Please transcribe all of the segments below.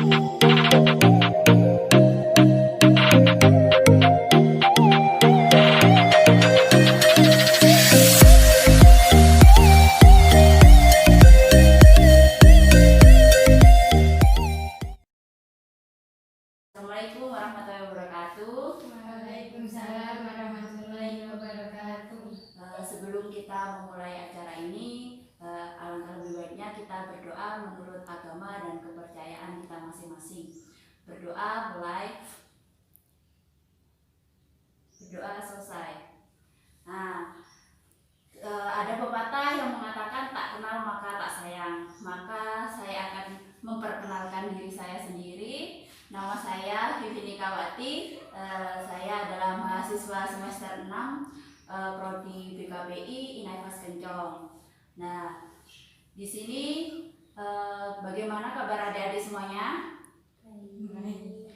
Assalamualaikum warahmatullahi wabarakatuh. Waalaikumsalam warahmatullahi wabarakatuh. Sebelum kita memulai acara ini, alangkah lebih baiknya kita berdoa menurut agama dan kepercayaan kita masing-masing. Berdoa mulai, berdoa selesai. Nah, ada pepatah yang mengatakan tak kenal maka tak sayang. Maka saya akan memperkenalkan diri saya sendiri. Nama saya Vivi Nikawati. Saya adalah mahasiswa semester 6 prodi BKPI Inaivas Kencong. Nah, di sini bagaimana kabar adik-adik semuanya?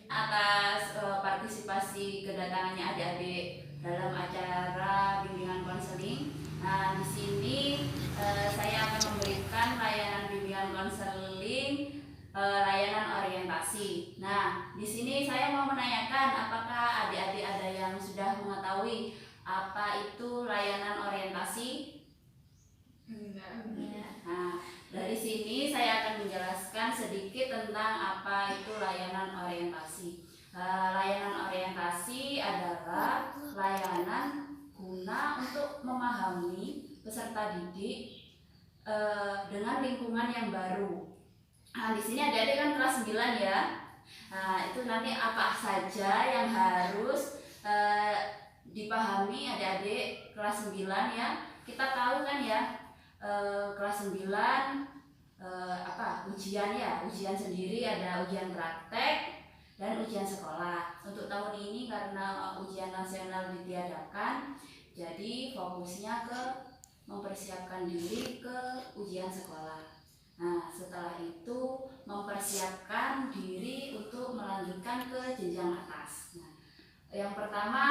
Atas partisipasi kedatangannya adik-adik dalam acara bimbingan konseling. Nah, di sini saya akan memberikan layanan bimbingan konseling, layanan orientasi. Nah, di sini saya mau menanyakan apakah adik-adik ada yang sudah mengetahui apa itu layanan orientasi? Nah, dari sini saya akan menjelaskan sedikit tentang apa itu layanan orientasi. Layanan orientasi adalah layanan guna untuk memahami peserta didik dengan lingkungan yang baru. Nah, di sini adik-adik kan kelas 9 ya. Nah, itu nanti apa saja yang harus dipahami adik-adik kelas 9 ya. Kita tahu kan ya, kelas 9 ujian ya. Ujian sendiri ada ujian praktek dan ujian sekolah. Untuk tahun ini karena ujian nasional ditiadakan, jadi fokusnya ke mempersiapkan diri ke ujian sekolah. Nah, setelah itu mempersiapkan diri untuk melanjutkan ke jenjang atas. Nah, yang pertama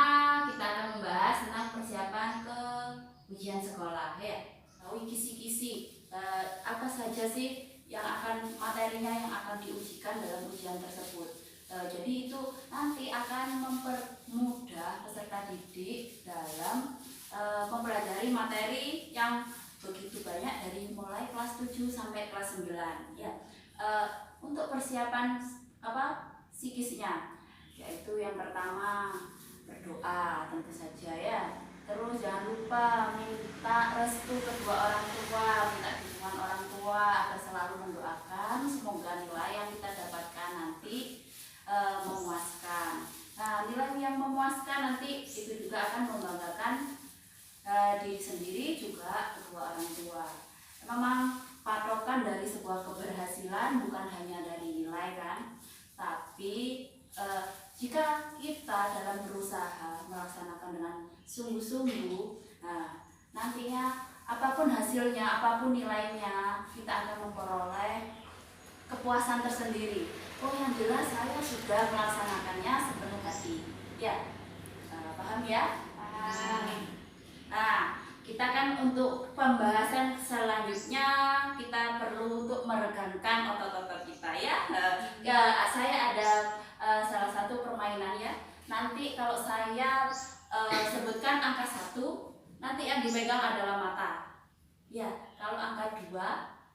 kita akan membahas tentang persiapan ke ujian sekolah ya. Tahu kisi-kisi apa saja sih yang akan materinya yang akan diujikan dalam ujian tersebut. Jadi itu nanti akan mempermudah peserta didik dalam mempelajari materi yang begitu banyak dari mulai kelas 7 sampai kelas 9 ya. Untuk persiapan psikisnya, yaitu yang pertama berdoa tentu saja ya. Terus jangan lupa minta restu kedua orang tua, minta dukungan orang tua agar selalu mendoakan semoga nilai yang kita dapatkan nanti memuaskan. Nah, nilai yang memuaskan nanti itu juga akan membanggakan diri sendiri juga kedua orang tua. Memang patokan dari sebuah keberhasilan bukan hanya dari nilai kan, tapi jika kita dalam berusaha melaksanakan dengan sungguh-sungguh, nah nantinya apapun hasilnya, apapun nilainya, kita akan memperoleh kepuasan tersendiri. Oh, yang jelas saya sudah melaksanakannya sepenuh hati. Ya, paham ya? Paham. Nah, kita kan untuk pembahasan selanjutnya kita perlu untuk meregangkan otot-otot kita ya. Saya ada salah satu permainan ya. Nanti kalau saya sebutkan angka 1, nanti yang dipegang adalah mata. Ya, kalau angka 2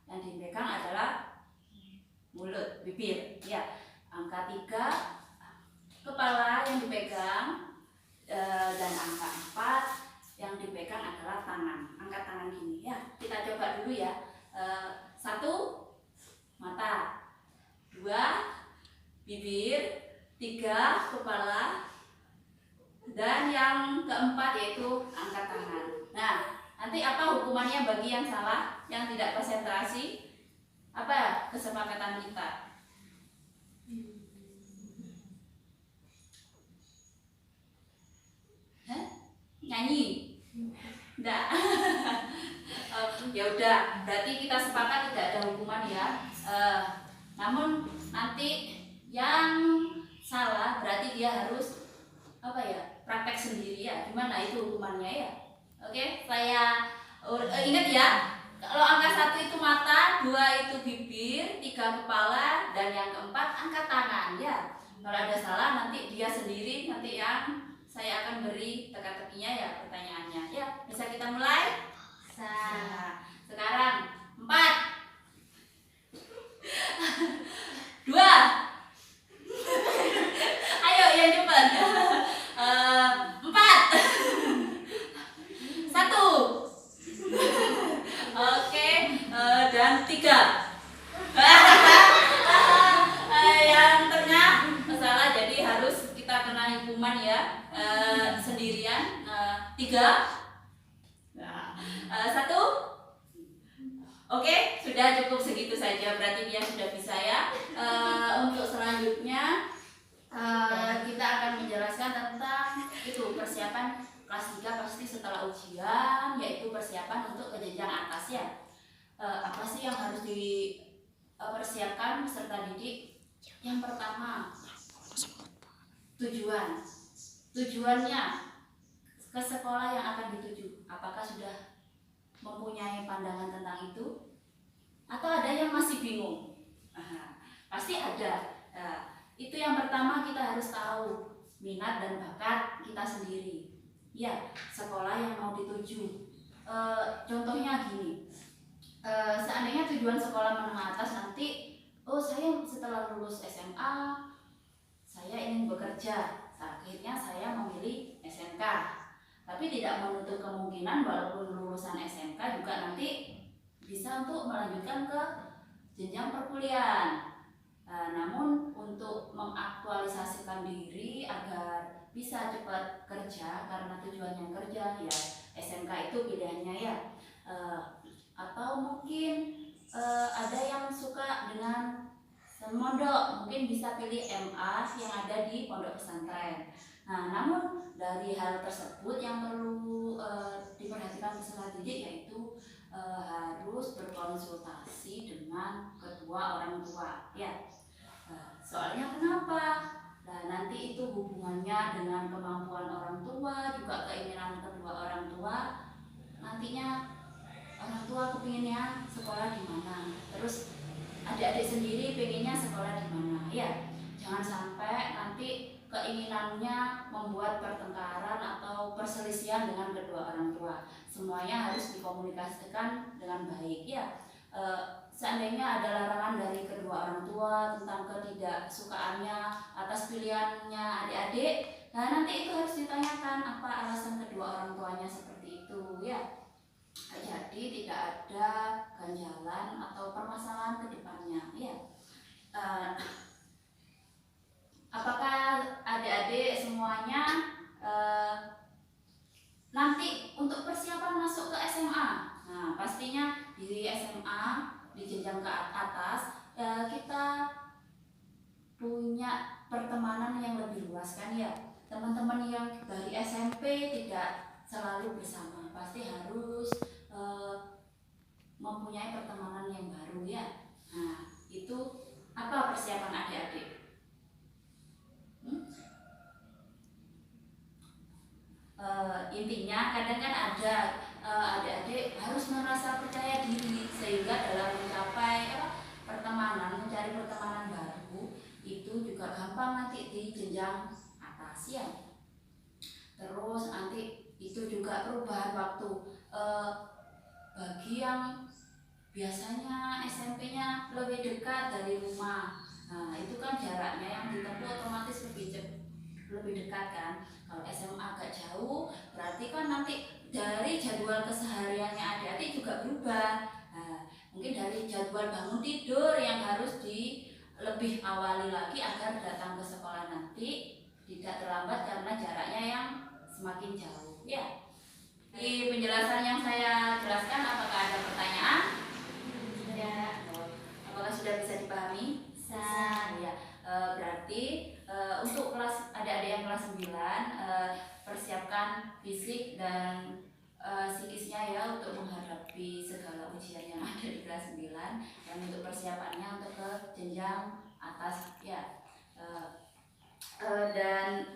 yang dipegang adalah mulut, bibir. Ya, angka 3 kepala yang dipegang, dan angka 4 yang dipegang adalah tangan. Angkat tangan gini ya. Kita coba dulu ya. 1 mata, 2 bibir, 3 kepala, dan yang keempat yaitu angkat tangan. Nah, nanti apa hukumannya bagi yang salah, yang tidak konsentrasi? Apa kesepakatan kita? Nyanyi? Enggak. Ya udah, berarti kita sepakat tidak ada hukuman ya. Namun nanti yang salah berarti dia harus praktek sendiri ya. Gimana itu hukumannya ya? Oke, saya ingat ya. Kalau angka 1 itu mata, 2 itu bibir, 3 kepala, dan yang keempat angkat tangan ya. Kalau ada salah nanti dia sendiri nanti yang saya akan beri teka-tekinya ya pertanyaannya. Ya, bisa kita mulai? Nah, sekarang 4 2 ayo yang cepat. 4 1 Oke, dan 3 yang tengah salah, jadi harus kita kena hukuman ya. Sendirian. 3 1 Oke, sudah cukup segitu saja, berarti dia sudah bisa ya. Untuk selanjutnya kita akan menjelaskan tentang itu persiapan kelas 3 pasti setelah ujian, yaitu persiapan untuk ke jenjang atas ya. Apa sih yang harus dipersiapkan peserta didik? Yang pertama, tujuannya ke sekolah yang akan dituju. Apakah sudah mempunyai pandangan tentang itu? Atau ada yang masih bingung? Pasti ada. Itu yang pertama, kita harus tahu minat dan bakat kita sendiri. Ya, sekolah yang mau dituju. Contohnya gini, seandainya tujuan sekolah menengah atas nanti, saya setelah lulus SMA, saya ingin bekerja. Akhirnya saya memilih SMK. Tapi tidak menutup kemungkinan walaupun lulusan SMK juga nanti bisa untuk melanjutkan ke jenjang perkuliahan. Namun untuk mengaktualisasikan diri agar bisa cepat kerja, karena tujuannya kerja ya SMK itu pilihannya ya. Atau mungkin ada yang suka dengan mondok, mungkin bisa pilih MA yang ada di pondok pesantren. Namun dari hal tersebut yang perlu diperhatikan peserta didik yaitu harus berkonsultasi dengan kedua orang tua ya. Soalnya kenapa? Nah, nanti itu hubungannya dengan kemampuan orang tua, juga keinginan kedua orang tua. Nantinya orang tua kepinginnya sekolah di mana, terus adik-adik sendiri pengennya sekolah di mana ya. Jangan sampai nanti keinginannya membuat pertengkaran atau perselisihan dengan kedua orang tua. Semuanya harus dikomunikasikan dengan baik ya. Seandainya ada larangan dari kedua orang tua tentang ketidaksukaannya atas pilihannya adik-adik, nah nanti itu harus ditanyakan apa alasan kedua orang tuanya seperti itu ya. Jadi tidak ada ganjalan atau permasalahan ke depannya ya. Apakah adik-adik semuanya nanti untuk persiapan masuk ke SMA? Nah, pastinya di SMA, di jenjang ke atas, kita punya pertemanan yang lebih luas kan ya. Teman-teman yang dari SMP tidak selalu bersama, pasti harus mempunyai pertemanan yang baru ya. Nah, itu apa persiapan adik-adik? Intinya kadang kan ada adik-adik harus merasa percaya diri sehingga dalam mencapai pertemanan, mencari pertemanan baru itu juga gampang nanti di jenjang atas ya. Terus nanti itu juga perubahan waktu bagi yang biasanya SMP-nya lebih dekat dari rumah. Nah, itu kan jaraknya yang ditempuh otomatis lebih dekat kan. Kalau SMA agak jauh, berarti kan nanti dari jadwal kesehariannya adik-adik juga berubah. Nah, mungkin dari jadwal bangun tidur yang harus lebih awali lagi agar datang ke sekolah nanti tidak terlambat karena jaraknya yang semakin jauh ya. Di penjelasan yang saya jelaskan, apakah ada pertanyaan? Tidak. Apakah sudah bisa dipahami? Bisa. Ya. Berarti untuk kelas adik-adik yang kelas 9 persiapkan fisik dan psikisnya ya untuk menghadapi segala ujian yang ada di kelas 9, dan untuk persiapannya untuk ke jenjang atas ya. Dan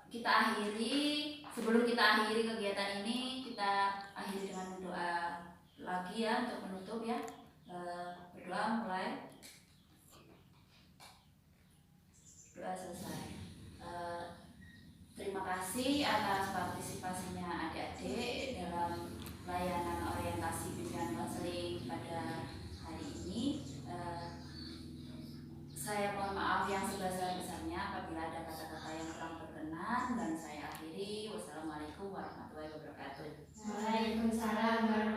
kita akhiri, sebelum kita akhiri kegiatan ini, kita akhiri dengan doa lagi ya untuk penutup ya. Berdoa mulai. Doa selesai. Terima kasih atas partisipasinya adik-adik dalam layanan orientasi bimbingan konseling pada hari ini. Saya mohon maaf yang sebesar-besarnya apabila ada kata-kata yang kurang berkenan, dan saya akhiri. Wassalamualaikum warahmatullahi wabarakatuh. Waalaikumsalam warahmatullahi wabarakatuh.